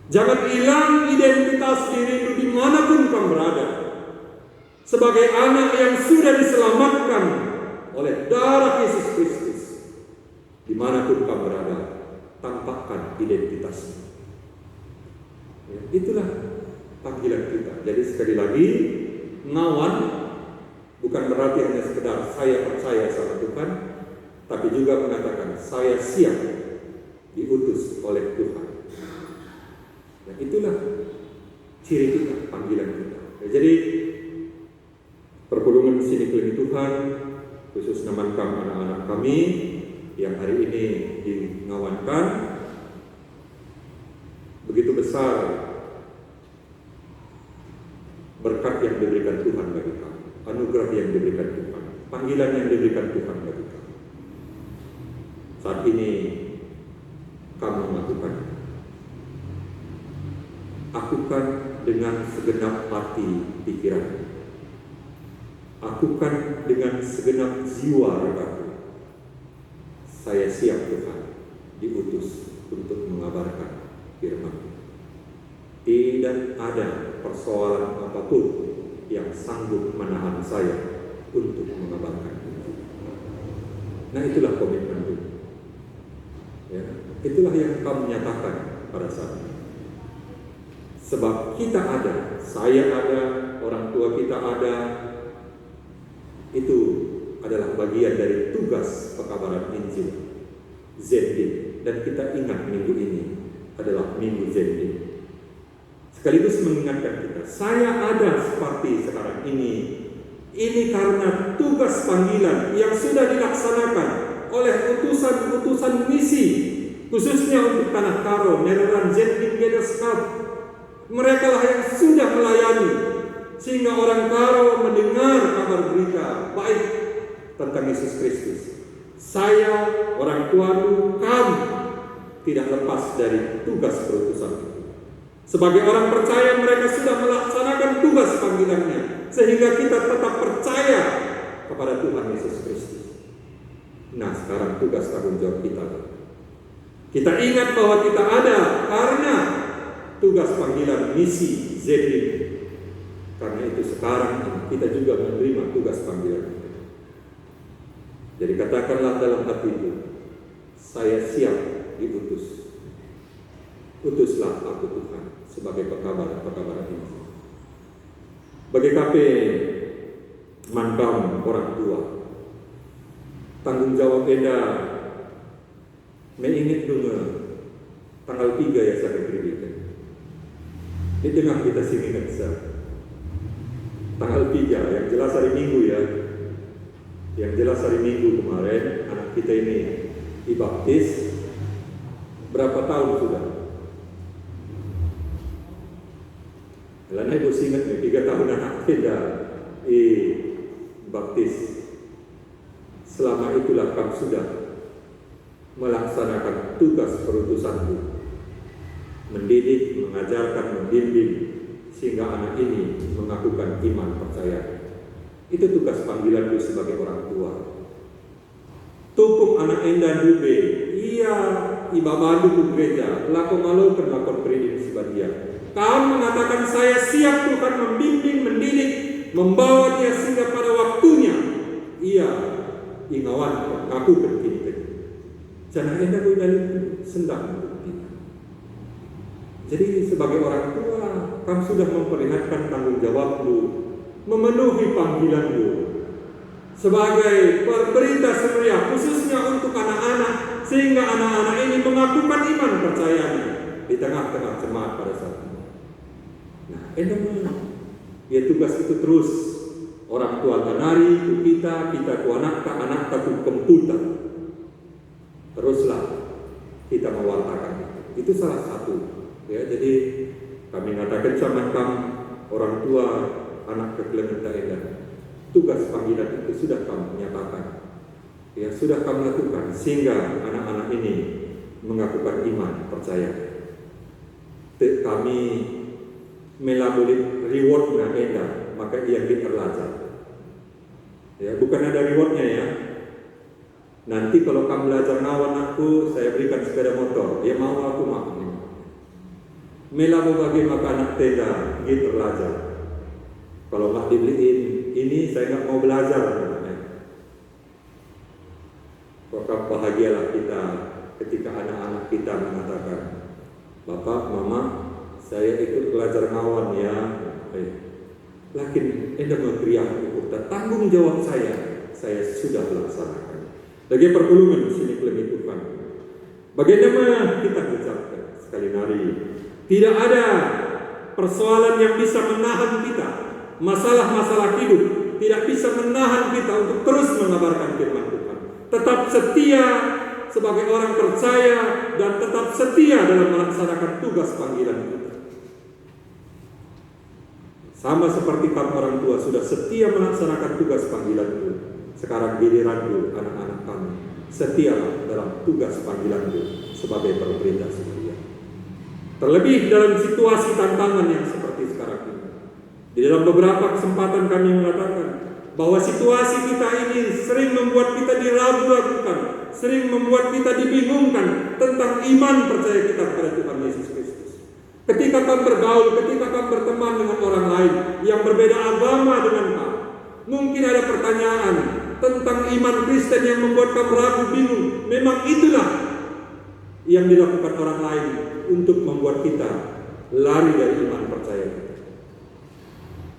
Jangan hilang identitas dirimu dimanapun kamu berada. Sebagai anak yang sudah diselamatkan oleh darah Yesus Kristus, dimanapun kamu berada, tampakkan identitasmu. Ya, itulah panggilan kita. Jadi sekali lagi, ngawan bukan berarti hanya sekedar saya percaya sama Tuhan, tapi juga mengatakan saya siap diutus oleh Tuhan. Dan itulah ciri kita, panggilan kita. Ya, jadi perpuluhan sini klinik Tuhan, khusus namakan anak-anak kami yang hari ini dingawankan, begitu besar berkat yang diberikan Tuhan bagi kami, anugerah yang diberikan Tuhan, panggilan yang diberikan Tuhan bagi kami. Saat ini kamu melakukan, lakukan dengan segenap hati pikiran, lakukan dengan segenap jiwa ragaku. Saya siap Tuhan diutus untuk mengabarkan firman. Tidak ada persoalan apapun yang sanggup menahan saya untuk mengabarkan Injil. Nah, itulah komitmen itu. Ya, itulah yang kamu nyatakan pada saat ini. Sebab kita ada, saya ada, orang tua kita ada. Itu adalah bagian dari tugas pekabaran Injil Zendim. Dan kita ingat minggu ini adalah minggu Zendim. Sekaligus mengingatkan kita, saya ada seperti sekarang ini karena tugas panggilan yang sudah dilaksanakan oleh utusan-utusan misi, khususnya untuk Tanah Karo, Nederland, Zendim, Gederskap. Mereka lah yang sudah melayani, sehingga orang Karo mendengar kabar berita baik tentang Yesus Kristus. Saya, orang tuamu, kamu tidak lepas dari tugas perutusan itu. Sebagai orang percaya, mereka sudah melaksanakan tugas panggilannya, sehingga kita tetap percaya kepada Tuhan Yesus Kristus. Nah, sekarang tugas tanggung jawab kita. Kita ingat bahwa kita ada karena tugas panggilan misi Zendim. Karena itu sekarang kita juga menerima tugas panggilan. Jadi katakanlah dalam hatimu, saya siap diutus. Utuslah aku Tuhan sebagai pekabar ini. Bagi KP Mankam orang tua, tanggung jawab beda mengingat dulu tanggal 3 ya saya berikan. Di tengah kita sini besar. Tanggal 3 yang jelas hari Minggu ya. Yang jelas hari Minggu kemarin anak kita ini dibaptis. Berapa tahun sudah? Karena ibu ingat nih, 3 tahun anak kita dibaptis. Selama itulah kamu sudah melaksanakan tugas perutusanmu, mendidik, mengajarkan, membimbing, sehingga anak ini mengakukan iman percaya. Itu tugas panggilanmu sebagai orang tua. Tukung anak enda dube, iya ibabandu ku gereja, laku malu lakon peridik sebagian. Kamu mengatakan saya siap Tuhan membimbing, mendidik, membawa dia sehingga pada waktunya ia ingawan aku berkinten. Jangan enda ku dalil sendang. Jadi sebagai orang tua, kamu sudah memperlihatkan tanggung jawabmu, memenuhi panggilanmu sebagai berita seria, khususnya untuk anak-anak, sehingga anak-anak ini mengakukan iman percayanya di tengah-tengah jemaat pada saat ini. Nah, ya tugas itu terus orang tua ganari, kita ku anak ku komputer. Teruslah kita mewartakan itu salah satu. Ya, jadi kami mengatakan sama kamu orang tua anak kekelenan daerah, tugas panggilan itu sudah kamu nyatakan, ya sudah kamu lakukan sehingga anak-anak ini mengakukan iman percaya. Kami melalui reward na enda, maka ia diperlajar. Ya, bukan ada rewardnya ya. Nanti kalau kamu belajar ngawan aku, saya berikan sepeda motor. Ya mau aku mau. Melamu bagi makanan tenda, gitu belajar. Kalau nggak dibeliin, ini saya nggak mau belajar. Maka bahagialah kita ketika anak-anak kita mengatakan, Bapak, Mama, saya ikut belajar ngawan ya. Lakin enda memberiak ukur tanggung jawab saya sudah melaksanakan. Lagi perpulungan sini kelemi Tuhan. Bagaimana kita ucapkan sekali lagi, tidak ada persoalan yang bisa menahan kita. Masalah-masalah hidup tidak bisa menahan kita untuk terus mengabarkan firman Tuhan. Tetap setia sebagai orang percaya dan tetap setia dalam melaksanakan tugas panggilan kita. Sama seperti kamu orang tua sudah setia melaksanakan tugas panggilan itu. Sekarang giliranmu anak-anak kami, setialah dalam tugas panggilan itu sebagai perberita setia. Terlebih dalam situasi tantangan yang seperti sekarang ini. Di dalam beberapa kesempatan kami mengatakan bahwa situasi kita ini sering membuat kita diragu-ragukan, sering membuat kita dibingungkan tentang iman percaya kita kepada Tuhan Yesus Kristus. Ketika kamu bergaul, ketika kamu berteman dengan orang lain yang berbeda agama dengan kamu, mungkin ada pertanyaan tentang iman Kristen yang membuat kamu ragu, bingung. Memang itulah yang dilakukan orang lain untuk membuat kita lari dari iman percaya kita.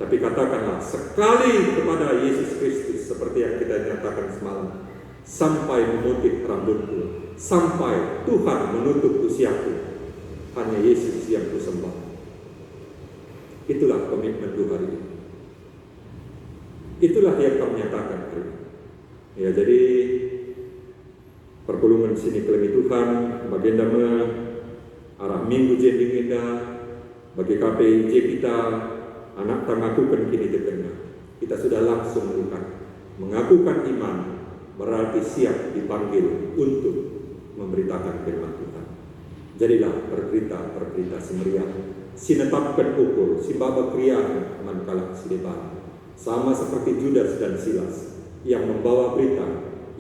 Tapi katakanlah sekali kepada Yesus Kristus seperti yang kita nyatakan semalam, sampai memutih rambutku, sampai Tuhan menutup usiaku, hanya Yesus yang kusembah. Itulah komitmen Tuhan ini. Itulah yang kami nyatakan. Ya, jadi perpulungan sini kelemi Tuhan, baginda arah minggu jending indah, bagi KPIJ kita, anak tangakukan kini dekena. Kita sudah langsung melihat, mengakukan iman, berarti siap dipanggil untuk memberitakan firman Tuhan. Jadilah berberita semeriah, sinetapkan ukur, si baba krian mankalak sidepan. Sama seperti Judas dan Silas yang membawa berita,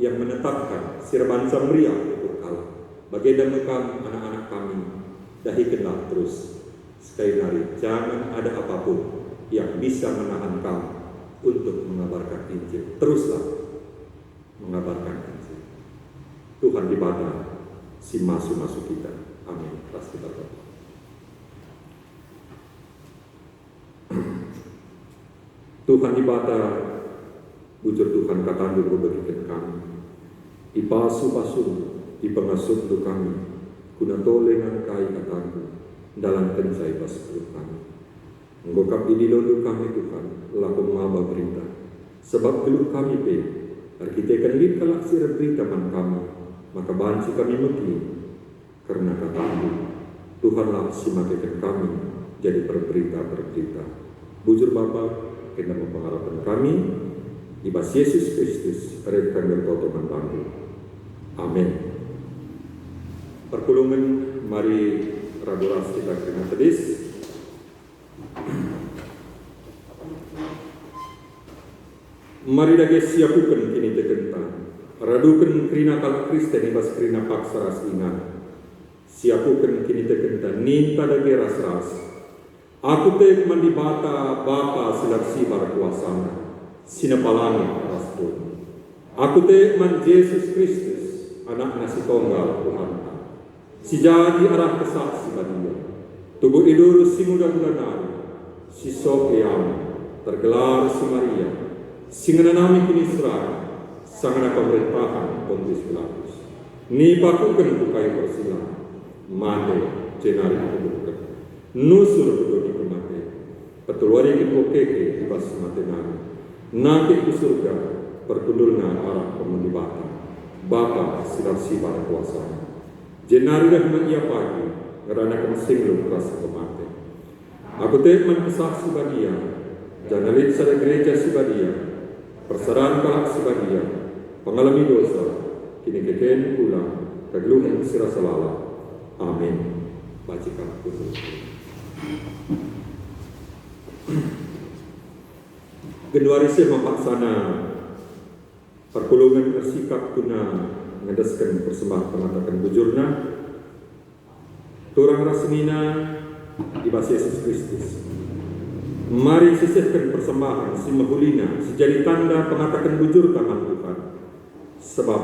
yang menetapkan sirban semeriah ukur kalah. Baginda mekam anak-anak kami, dahikanlah terus. Sekali lagi, jangan ada apapun yang bisa menahan kamu untuk mengabarkan Injil. Teruslah mengabarkan Injil. Tuhan dibaca si masuk kita. Amin. Pasti berdoa. Tuhan dibata, bujur Tuhan katandu berberikan kami. Ipasu-pasu, ipengasuh untuk kami. Guna tolengan kai katandu, dalam kencai pasuk kami. Menggokap ini lalu kami Tuhan, laku mengaba berita. Sebab geluh kami arkitekan lid kalak sirah berita man kami, maka banci kami mati. Karena katamu, Tuhanlah simakikan kami jadi berberita-berberita. Bujur Bapa, kena mempengaruhi kami, ibas Yesus Kristus, rekan bertotoman bangku. Amin. Perpulungan, mari raduras kita kena tedis. Mari dage siapukan kini tekentan. Radukan krina kalak Kristen ibas krina paksa ras ingat. Siapukan kini tekentan ninta dage ras-ras. Aku te mandibata Bapa silarsi barakuasana. Sinapalani rasul. Aku te man Yesus Kristus anak nasi tunggal Tuhan. Si jadi arah kesaksi badia. Tubuh idurus si muda-muda si Sofiam tergelar si Maria. Singananami kini Israel, sangana pemerintahan Pontius Pilatus. Ni pakukan bukai persilang, mande jenari kubukan. Nusur berdoni kemate, petulwari kipokeke ibas matenani. Nakit ke surga, perkundulna arah pemendibatan. Bapa silarsi para kuasa. Jenari dah ia pagi, ngeranakan singlung rasa kemate. Aku teman kesah sibadia, janalit sada gereja sibadia. Persaraan kalak sebadia, pengalami dosa, kini keken pulang, kegeluhan sirah selala. Amin. Bacakan khusus. Genduarisnya mempaksana perpulungan bersikap guna mengedaskan persembahan pengatakan bujurna. Turang rasmina ibas Yesus Kristus. Mari sisihkan persembahan si mahulina sejadi tanda pengatakan bujur tangan Tuhan. Sebab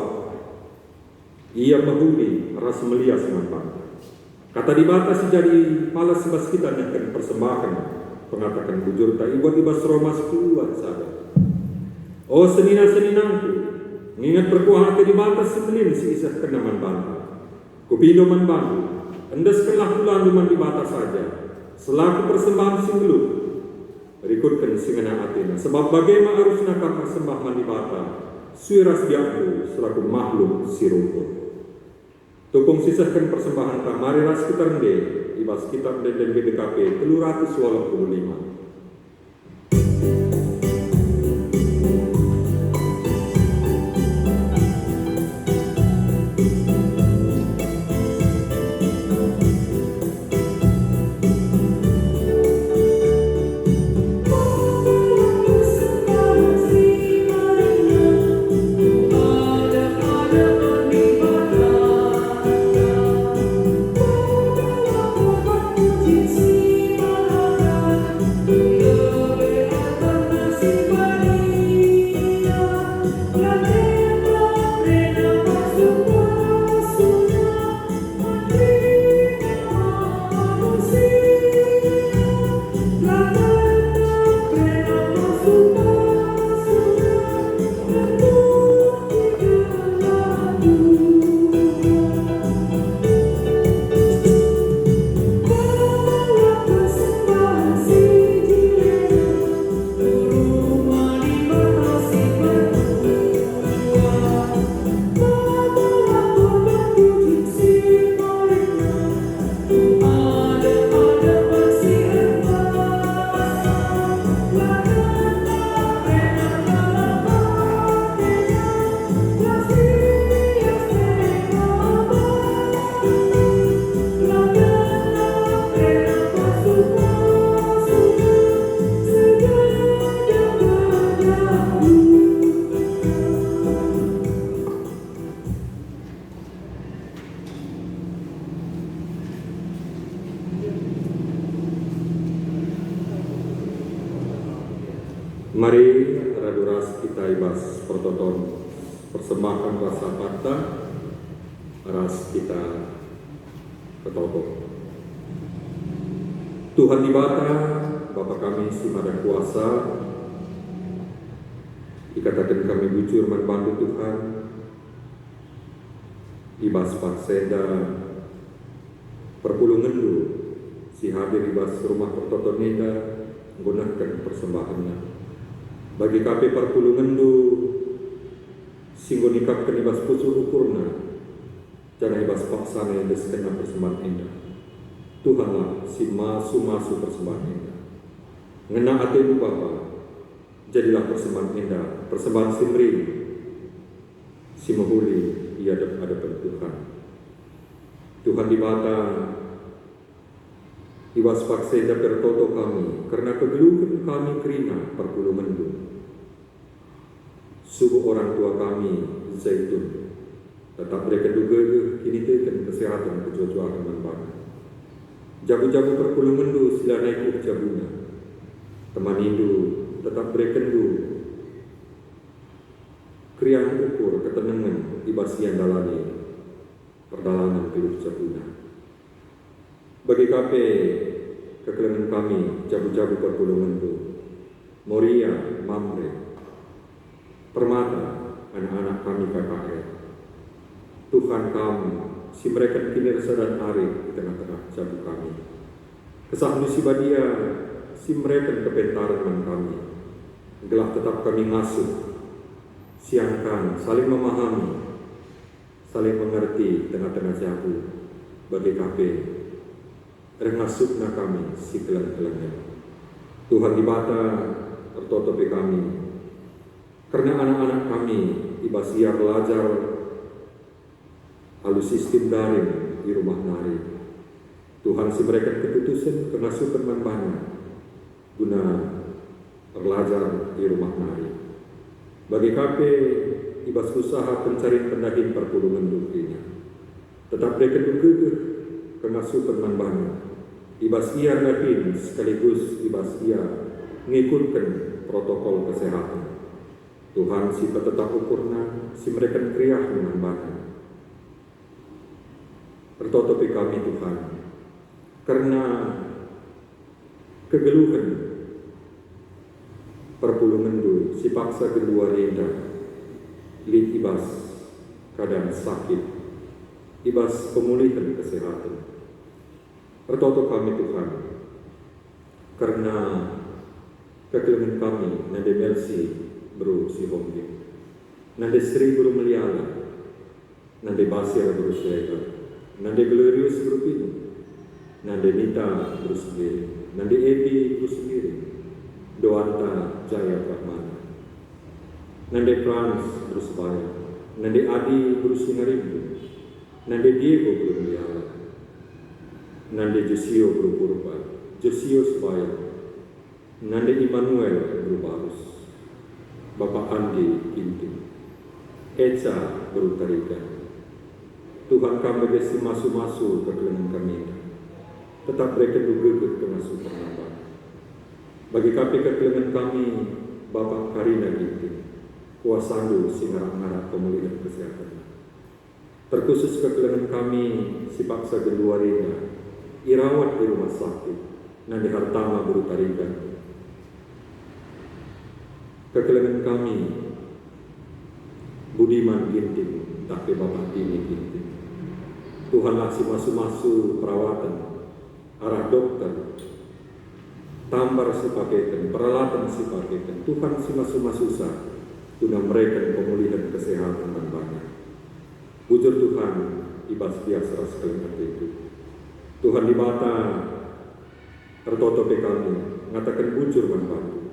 ia mahuli ras melia semata. Kata dibatas sejadi malas sebas kita nakan persembahan pengatakan bujur tak ibuat ibas Roma 10 sahabat. Oh senina-seninanku, mengingat berkuah hati dibatas semelin si isah kenaman bantah. Kupindo man bantu, endaskanlah pulang duman dibatas saja. Selaku persembahan singgelut, berikutkan singana Athena. Sebab bagaimana harus nakam persembahan dibata, suiras diaktu selaku makhluk si rumput. Tukung sisahkan persembahan tak mari ras kita rende, ibas kitab dan GDKP 385. Mari raduras kita ibas pertoton persembahan rasa parta ras kita ketoto. Tuhan dibata Bapa kami si Maha Kuasa, dikatakan kami bujur membantu Tuhan ibas pakseda perpulungan lu si hadir ibas rumah pertoton neda menggunakan persembahannya. Bagi KP perpulungan du singgo nikapkan ibas pusu ukurna jangan ibas paksana yang disekena persembahan indah. Tuhanlah si masu persembahan indah. Ngena hati Bapa, jadilah persembahan indah, persembahan simring si mahuli ia hadapan Tuhan. Tuhan dibata ibas pakseda pertoto kami karena kegeluhan kami kerina perpulungan du. Subuh orang tua kami Zaitun tetap mereka juga kini tekan kesehatan kecuali manfaat. Jabu-jabu perpulungan du sila naik jabuna. Teman itu tetap mereka du kriang ukur ketenangan ibasian dalani perdalangan keluh jabuna. Bagi KP kekelengan kami jabu-jabu perpulungan du Moria Mamre Permata, anak-anak kami KKR. Tuhan kami, si mereka kini rasa dan arif di tengah-tengah jabu kami. Kesah nusibadia, si mereka kepentaran kami. Gelah tetap kami ngasuh, siangkan, saling memahami, saling mengerti tengah-tengah jabu. Bagi KP, rengasukna kami, si kelang-kelangnya. Tuhan dibata, tertutupi kami. Karena anak-anak kami ibasiar belajar halus sistem daring di rumah nari. Tuhan si mereka keputusan kengasukan manbana guna belajar di rumah nari. Bagi KP ibas usaha pencari pendaging perpulungan dukinya. Tetap mereka juga kengasukan manbana ibas ia yakin sekaligus ibas ia mengikutkan protokol kesehatan. Tuhan si tetap ukurna, si mereka kriah dengan bahan. Bertotopi kami Tuhan, karena kegeluhan perpulungan du si paksa kedua renda, lid ibas kadang sakit, ibas pemulihan kesehatan. Bertoto kami Tuhan, karena kegeluhan kami nade Mercy bro si Hombi, nade Sri bro Meliala, nade Basir bro Slega, nade Glorious bro Pino, nade Nita bro sendiri, nade Epi bro sendiri, Doanta Jaya Brahmana, nade Frans bro Sebaya, nade Adi bro Singarimbu, nade Diego bro Meliala, nade Josio bro Purba, Josio Sebaya, nade Immanuel bro Barus, Bapak Andi Ginting, Eca bro Tariga. Tuhan kami besi masu-masu ke kelemahan kami, tetap mereka juga ke masu pernambah. Bagi kami ke kelemahan kami, Bapak Karina Ginting, kuasandu si ngarak-ngarak pemulihan kesehatan. Terkhusus ke kelemahan kami, si paksa kedua Rinda, irawat di rumah sakit, nadi hartama bro Tariga. Kekelengan kami, Budiman Ginting, tapi Bapak Tini Ginting. Tuhanlah si masu-masu perawatan, arah dokter, tambar si paketan, peralatan si paketan. Tuhan si masu-masu sah, guna mereka pemulihan kesehatan dan banyak. Bujur Tuhan, ibas biasa sekalian itu. Tuhan di mata, tertotopi kami, ngatakan bujur membantu.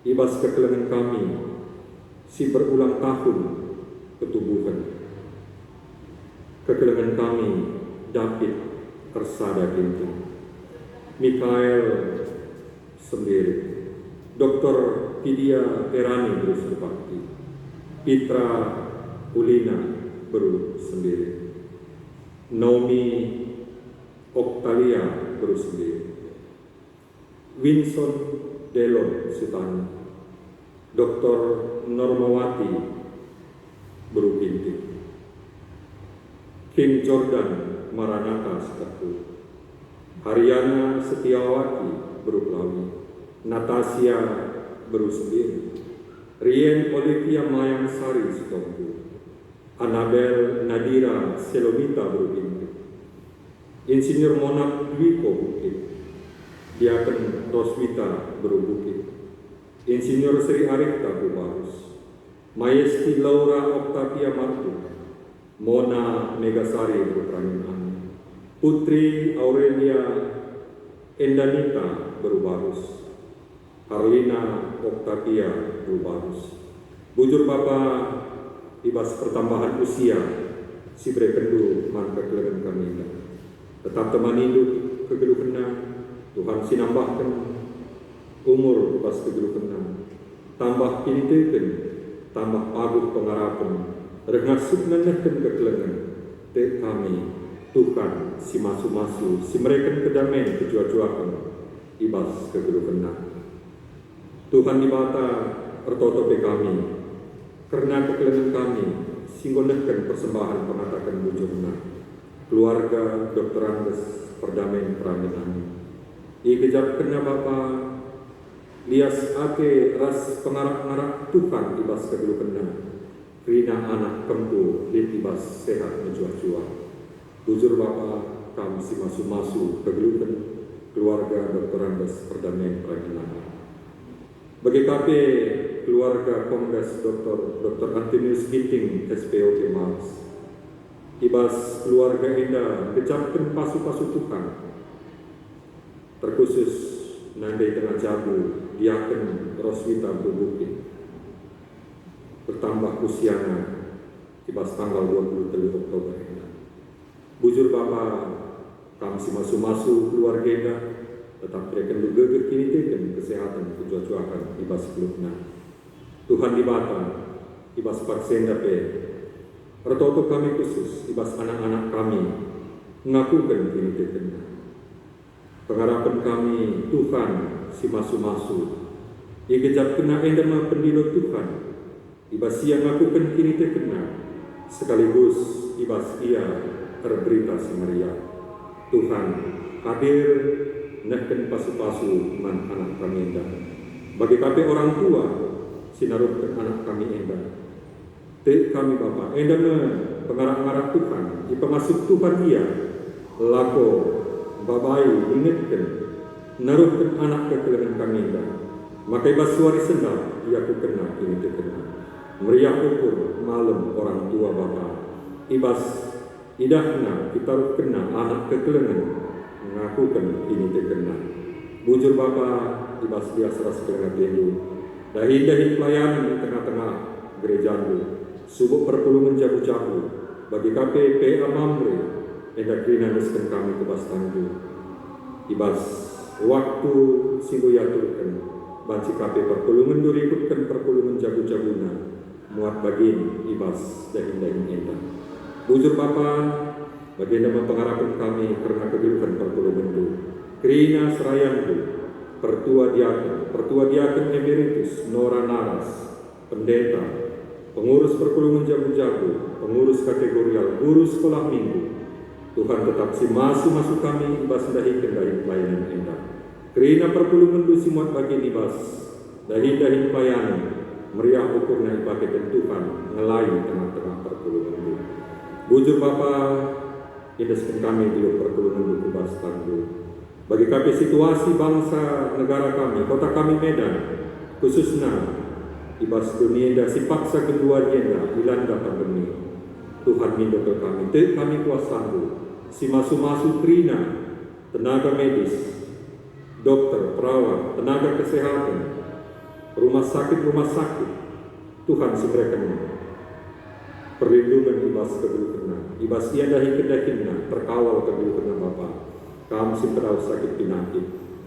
Ibas kekelengan kami, si berulang tahun ketubuhan. Kekelengan kami, David Tersada Ginting, Mikael sendiri, Dr. Pidia Erani Bruce Bakti, Pitra Ulina Bru sendiri, Naomi Octavia Bru sendiri, Winson Delon Sutani, Dr. Normawati Bru Ginting, King Jordan Maranatha Sekatu, Haryana Setiawati Bru Lawi, Natasha Bru sendiri, Rien Olivia Mayang Sari Sitompu, Annabel Nadira Selomita Bru Ginting, Insinyur Monak Dwiko Bukit, Diaken Roswita Bru Bukit, Insinyur Sri Arifta Bru Barus, Maesti Laura Octavia Martu, Mona Megasari Bru Praninani, Putri Aurelia Endanita Bru Barus, Harlina Octavia Bru Barus. Bujur Bapak ibas pertambahan usia si brekendu man kekelengan kami, tetap teman hidup kegeluhena. Tuhan sinambahkan umur pas kegeluhena, tambah piniteken, tambah paguh pengarapan, rengasuk nenehken kekelengan. Te kami Tuhan si masu-masu, si mereka kedamaian kejua-juakan ibas kegeluhena. Tuhan di mata pertotopi kami, karena kekelengan kami singgonehkan persembahan pengatakan bujurna, keluarga Dr. Andes perdamaian Praminani. Ikejapkannya Bapa lias ake ras pengarak-ngarak Tuhan ibas kegeluhena, rina anak kempu litibas sehat menjua-jua. Bujur Bapa kami si masu-masu kegeluhan keluarga Dr. Andes perdamaian Praminani. Bagi KP keluarga Kombes Dr. Antonius Ginting SPOK Mars, ibas keluarga Enda kecapkan pasu-pasu Tuhan, terkhusus nandai tengah jabu Diaken Roswita Bukit, bertambah usianya ibas tanggal 23 Oktober. Bujur Bapa kami si masu-masu keluarga Enda, tetap mereka juga kini teken kesehatan kejua-juakan ibas kelukna. Tuhan di mata ibas paksenda pe pertoto kami khusus ibas anak-anak kami mengakukan kini teken. Pengharapan kami Tuhan si masu-masu igejap kena endama pendilo Tuhan ibas yang ngakukan kini terkena sekaligus ibas ia terberita si Maria. Tuhan hadir nehken pasu-pasu man anak kami endah. Bagi kami orang tua sinaruhkan anak kami endah. Te kami Bapa endama pengarah-ngarah Tuhan ipamasuk Tuhan ia lako babai ingatkan naruhkan anak kekelengan kami endah. Maka ibas suari sendal ia ku kena kini terkena. Meriah ukur malam orang tua Bapa ibas idahna kita kena anak kekelengan mengakukan ini terkena. Bujur Bapa ibas dia seras dengan tendu. Dahin pelayanan di tengah-tengah gereja itu. Subuh perpulungan jabu-jabu bagi KPP Amamre endak dinanuskan kami ke Bastanju. Ibas waktu singgu yaturkan banci KP perpulungan dulu ikutkan perpulungan jabu-jabuna muat bagin ibas dahin endak. Bujur Bapa bagaimana pengharapan kami karena kehidupan perpulungan itu. Kerina serayanku pertua diaken emeritus Nora Naras, pendeta, pengurus perpulungan jabu-jabu, pengurus kategorial, guru sekolah minggu. Tuhan tetap si masu kami ibas dahi kendari pelayanan endah. Kerina perpulungan itu simuat bagi ibas dahi pelayanan meriah ukur naik pakai Tuhan ngelain tengah-tengah perpulungan itu. Bujur Bapa indeskan kami di perpulungan itu ibas tangguh. Bagi kami situasi bangsa negara kami, kota kami Medan, khususnya ibas dunia dah si paksa kedua dia dah dilanda pandemi. Tuhan mindo ke kami, kami kuasa si masu-masu Trina, tenaga medis, dokter, perawat, tenaga kesehatan, rumah sakit, Tuhan si mereka perlindungan ibas kedua ibas ia dahi kedakinna terkawal kedua Bapa. Kami simperau sakit penyakit.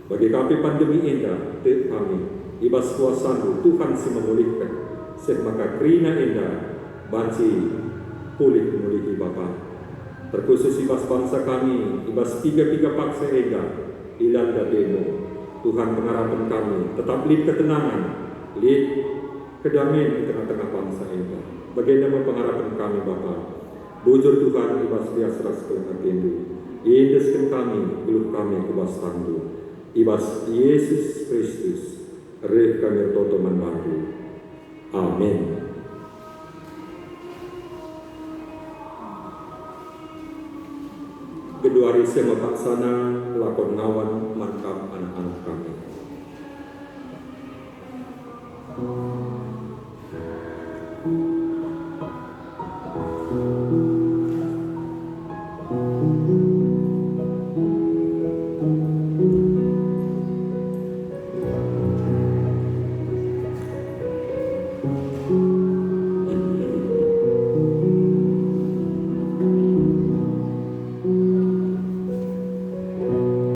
Bagi kami pandemi indah, kami ibas kuasamu Tuhan si memulihkan. Maka krina indah banci pulih Bapa. Terkhusus ibas bangsa kami, ibas tiga paksa ega ilanda demo. Tuhan pengharapan kami tetap lid ketenangan, lid kedamaian di tengah-tengah bangsa indah. Bagaimana pengharapan kami Bapa? Bujur Tuhan ibas dia seras kelengatindu. Indeskan kami, geluh kami kubas tangguh. Ibas Yesus Kristus, reh kami toto manbantu. Amin. Kedua hari saya mapaksana lakon ngawan mantap anak-anak kami.